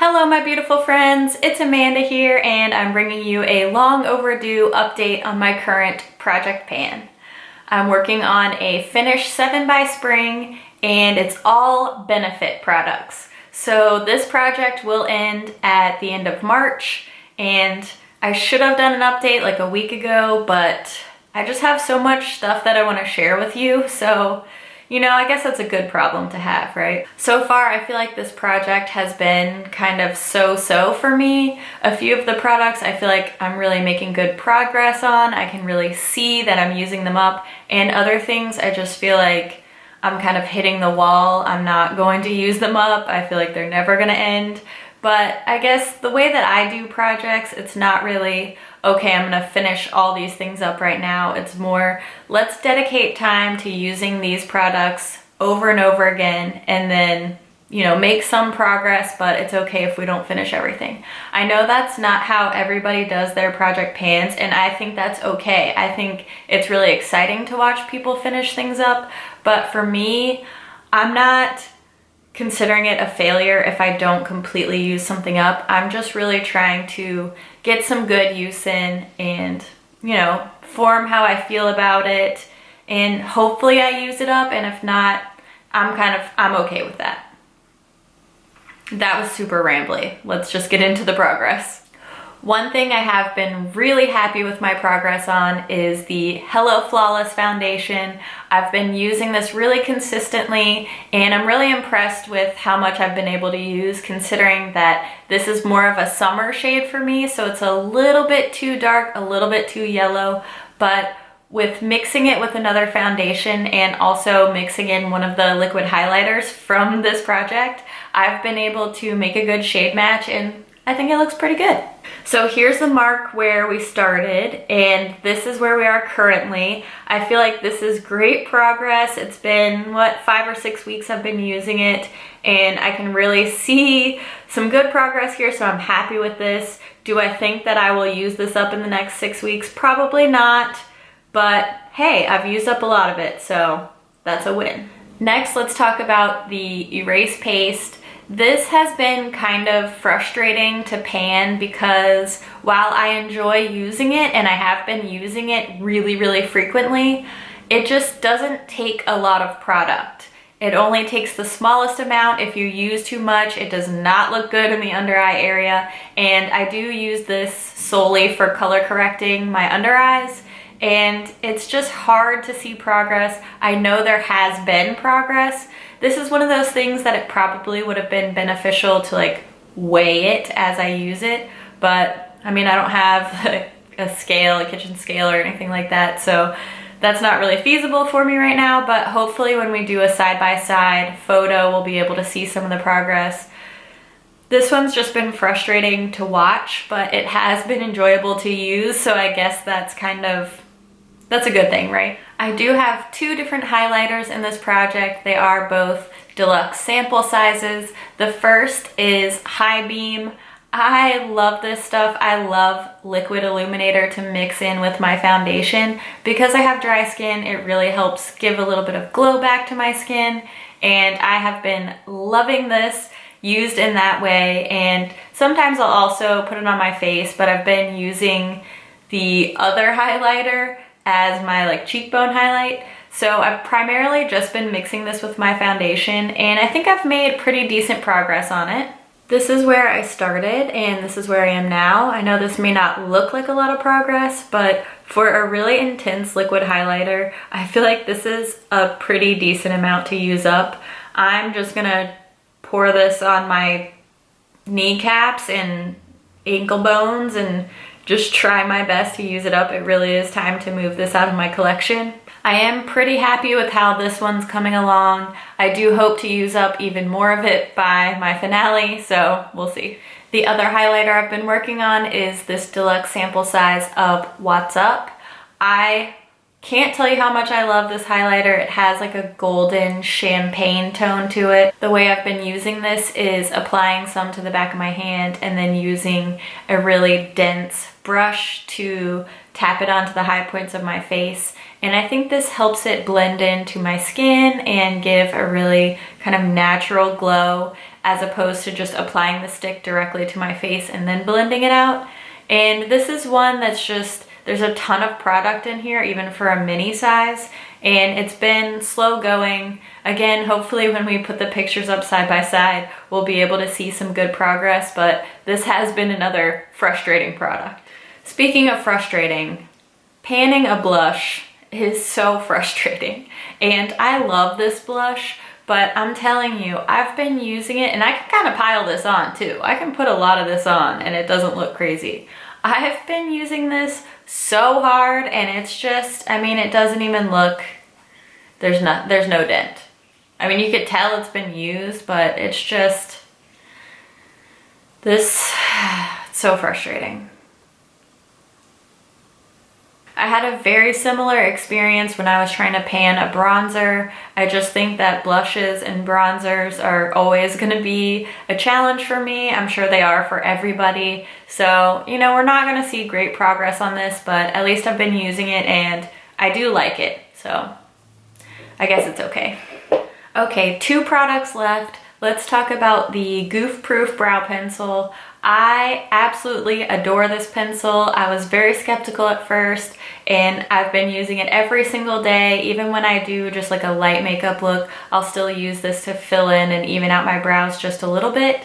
Hello my beautiful friends, it's Amanda here and I'm bringing you a long overdue update on my current project pan. I'm working on a Finish 7 by Spring and it's all benefit products. So this project will end at the end of March and I should have done an update like a week ago, but I just have so much stuff that I want to share with you, so you know, I guess that's a good problem to have, right? So far, I feel like this project has been kind of so-so for me. A few of the products I feel like I'm really making good progress on. I can really see that I'm using them up. And other things, I just feel like I'm kind of hitting the wall. I'm not going to use them up. I feel like they're never gonna end. But I guess the way that I do projects, it's not really, okay, I'm gonna finish all these things up right now. It's more, let's dedicate time to using these products over and over again and then, you know, make some progress, but it's okay if we don't finish everything. I know that's not how everybody does their project pans, and I think that's okay. I think it's really exciting to watch people finish things up, but for me, I'm not considering it a failure if I don't completely use something up. I'm just really trying to get some good use in and, you know, form how I feel about it, and hopefully I use it up, and if not, I'm okay with that. That was super rambly. Let's just get into the progress. One thing I have been really happy with my progress on is the Hello Flawless foundation. I've been using this really consistently and I'm really impressed with how much I've been able to use, considering that this is more of a summer shade for me, so it's a little bit too dark, a little bit too yellow, but with mixing it with another foundation and also mixing in one of the liquid highlighters from this project, I've been able to make a good shade match and I think it looks pretty good. So here's the mark where we started and this is where we are currently. I feel like this is great progress. It's been, what, 5 or 6 weeks I've been using it and I can really see some good progress here, so I'm happy with this. Do I think that I will use this up in the next 6 weeks? Probably not, but hey, I've used up a lot of it, so that's a win. Next, let's talk about the erase paste. This has been kind of frustrating to pan because while I enjoy using it and I have been using it really frequently, it just doesn't take a lot of product. It only takes the smallest amount. If you use too much, it does not look good in the under eye area. And I do use this solely for color correcting my under eyes. And it's just hard to see progress. I know there has been progress. This is one of those things that it probably would have been beneficial to like weigh it as I use it, but I mean, I don't have a scale, a kitchen scale or anything like that, so that's not really feasible for me right now, but hopefully when we do a side-by-side photo, we'll be able to see some of the progress. This one's just been frustrating to watch, but it has been enjoyable to use, so I guess that's a good thing, right? I do have 2 different highlighters in this project. They are both deluxe sample sizes. The first is High Beam. I love this stuff. I love liquid illuminator to mix in with my foundation. Because I have dry skin, it really helps give a little bit of glow back to my skin, and I have been loving this used in that way. And sometimes I'll also put it on my face, but I've been using the other highlighter as my like cheekbone highlight. So I've primarily just been mixing this with my foundation and I think I've made pretty decent progress on it. This is where I started and this is where I am now. I know this may not look like a lot of progress, but for a really intense liquid highlighter, I feel like this is a pretty decent amount to use up. I'm just gonna pour this on my kneecaps and ankle bones and just try my best to use it up. It really is time to move this out of my collection. I am pretty happy with how this one's coming along. I do hope to use up even more of it by my finale, so we'll see. The other highlighter I've been working on is this deluxe sample size of What's Up. I can't tell you how much I love this highlighter. It has like a golden champagne tone to it. The way I've been using this is applying some to the back of my hand and then using a really dense brush to tap it onto the high points of my face. And I think this helps it blend into my skin and give a really kind of natural glow. as opposed to just applying the stick directly to my face and then blending it out. And this is one that's just, there's a ton of product in here, even for a mini size, and it's been slow going. Again, hopefully when we put the pictures up side by side, we'll be able to see some good progress, but this has been another frustrating product. Speaking of frustrating, panning a blush is so frustrating. And I love this blush, but I'm telling you, I've been using it, and I can kind of pile this on too. I can put a lot of this on and it doesn't look crazy. I've been using this so hard, and it's just, I mean, it doesn't even look, there's no dent. I mean, you could tell it's been used, but it's just, it's so frustrating. I had a very similar experience when I was trying to pan a bronzer. I just think that blushes and bronzers are always going to be a challenge for me. I'm sure they are for everybody. So, you know, we're not going to see great progress on this, but at least I've been using it and I do like it. So I guess it's okay. Okay, 2 products left. Let's talk about the Goof Proof Brow Pencil. I absolutely adore this pencil. I was very skeptical at first, and I've been using it every single day. Even when I do just like a light makeup look, I'll still use this to fill in and even out my brows just a little bit.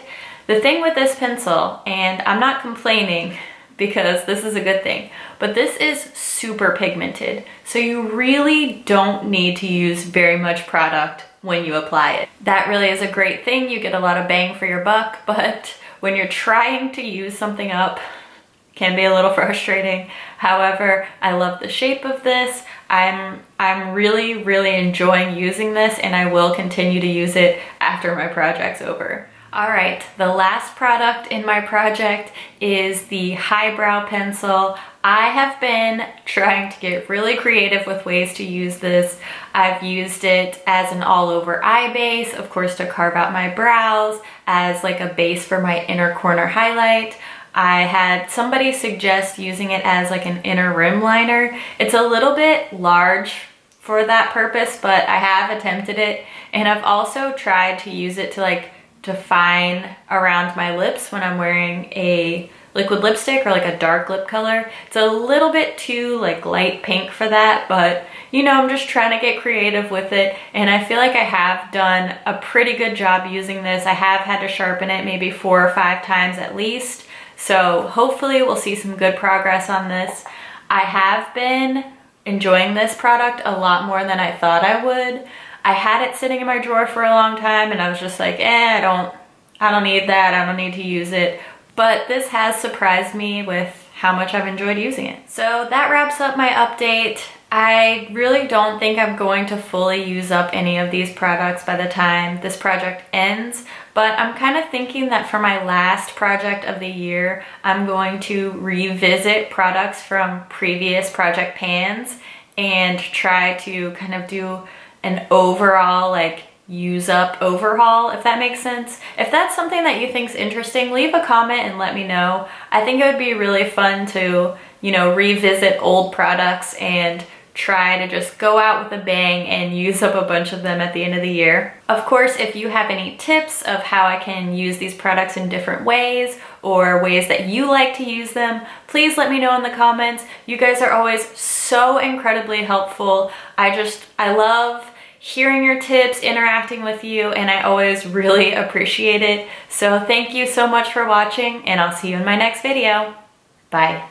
The thing with this pencil, and I'm not complaining because this is a good thing, but this is super pigmented. So you really don't need to use very much product when you apply it. That really is a great thing. You get a lot of bang for your buck, but when you're trying to use something up, it can be a little frustrating. However, I love the shape of this. I'm really enjoying using this, and I will continue to use it after my project's over. All right, the last product in my project is the Highbrow Pencil. I have been trying to get really creative with ways to use this. I've used it as an all-over eye base, of course, to carve out my brows, as like a base for my inner corner highlight. I had somebody suggest using it as like an inner rim liner. It's a little bit large for that purpose, but I have attempted it. And I've also tried to use it to like define around my lips when I'm wearing a liquid lipstick or like a dark lip color. It's a little bit too like light pink for that, but you know, I'm just trying to get creative with it, and I feel like I have done a pretty good job using this. I have had to sharpen it maybe 4 or 5 times at least, so hopefully we'll see some good progress on this. I have been enjoying this product a lot more than I thought I would. I had it sitting in my drawer for a long time, and I was just like, I don't need that, I don't need to use it. But this has surprised me with how much I've enjoyed using it. So that wraps up my update. I really don't think I'm going to fully use up any of these products by the time this project ends, but I'm kind of thinking that for my last project of the year, I'm going to revisit products from previous project pans and try to kind of do an overall like use up overhaul, if that makes sense. If that's something that you think's interesting, leave a comment and let me know. I think it would be really fun to, you know, revisit old products and try to just go out with a bang and use up a bunch of them at the end of the year. Of course, if you have any tips of how I can use these products in different ways or ways that you like to use them, please let me know in the comments. You guys are always so incredibly helpful. I love hearing your tips, interacting with you, and I always really appreciate it. So thank you so much for watching, and I'll see you in my next video. Bye.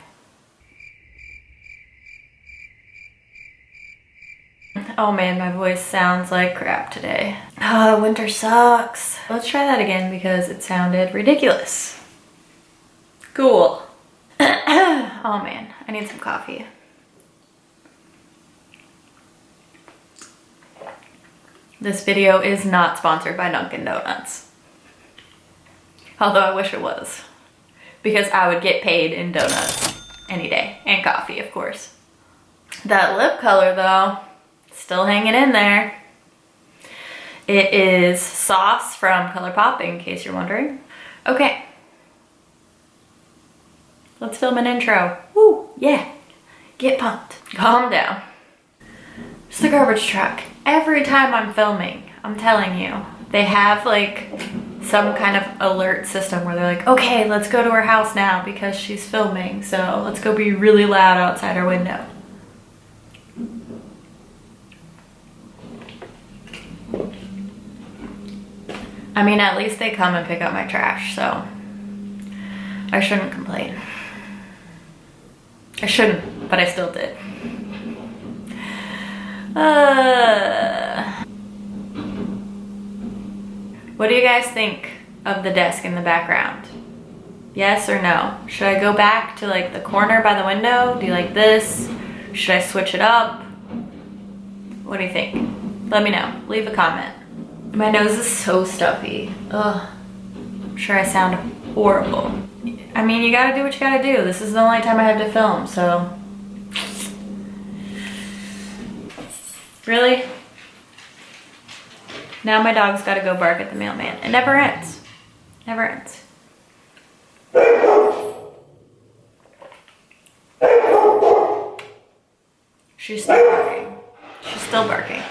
Oh man, my voice sounds like crap today. Oh, winter sucks. Let's try that again because it sounded ridiculous. Cool. Oh man, I need some coffee. This video is not sponsored by Dunkin' Donuts. Although I wish it was, because I would get paid in donuts any day, and coffee, of course. That lip color though, still hanging in there. It is Sauce from ColourPop, in case you're wondering. Okay. Let's film an intro. Woo, yeah. Get pumped. Calm down. It's the garbage truck. Every time I'm filming, I'm telling you, they have like some kind of alert system where they're like, okay, let's go to her house now because she's filming, so let's go be really loud outside her window. I mean, at least they come and pick up my trash, so I shouldn't complain. I shouldn't, but I still did. What do you guys think of the desk in the background? Yes or no? Should I go back to like the corner by the window? Do you like this? Should I switch it up? What do you think? Let me know. Leave a comment. My nose is so stuffy. Ugh. I'm sure I sound horrible. I mean, you gotta do what you gotta do. This is the only time I have to film, so. Really? Now my dog's gotta go bark at the mailman. It never ends. Never ends. She's still barking. She's still barking.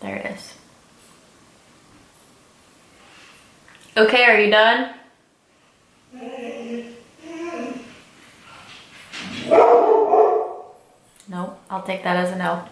There it is. Okay, are you done? No, I'll take that as a no.